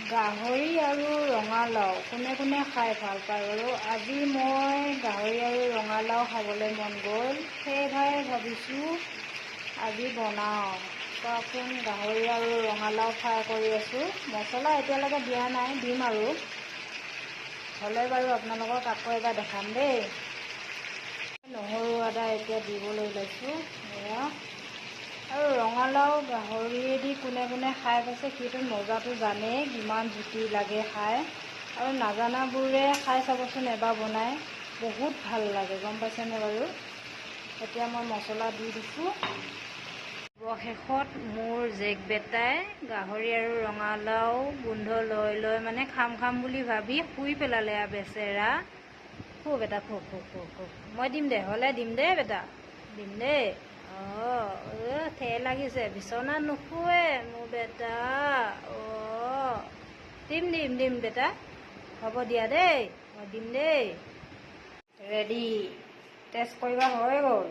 গাহৰি আৰু ৰঙালাও কোনে কোনে খাই ভাল পায় বাৰু? আজি মই গাহৰি আৰু ৰঙালাও খাবলৈ মন গ'ল, সেয়েহে ভাবিছোঁ আজি বনাওঁ। চাওকচোন, গাহৰি আৰু ৰঙালাও ফ্ৰাই কৰি আছোঁ। মছলা এতিয়ালৈকে দিয়া নাই, দিম আৰু হ'লে বাৰু আপোনালোকক আকৌ এবাৰ দেখাম দেই। নহৰু আদা এতিয়া দিবলৈ লৈছোঁ এয়া। আৰু ৰঙালাও গাহৰিয়েদি কোনে কোনে খাই পাইছে সেইটো মজাটো জানেই, কিমান জুতি লাগে খাই। আৰু নাজানাবোৰে খাই চাবচোন এবাৰ বনাই, বহুত ভাল লাগে, গম পাইছেনে বাৰু? এতিয়া মই মছলা দি দিছোঁ। অৱশেষত মোৰ জেক বেটাই গাহৰি আৰু ৰঙালাও গোন্ধ লৈ লৈ মানে খাম বুলি ভাবি শুই পেলালে আৰু বেচেৰা। শু বেটা, শু শু শু শু। মই দিম দে, হ'লে দিম দেই বেটা, দিম দেই। ঠেৰ লাগিছে, বিচনাত নুশুৱে মোৰ বেটা। দিম বেটা, হ'ব দিয়া দেই, মই দিম দেই। ৰেডি, টেষ্ট কৰিবা হৈ গ'ল।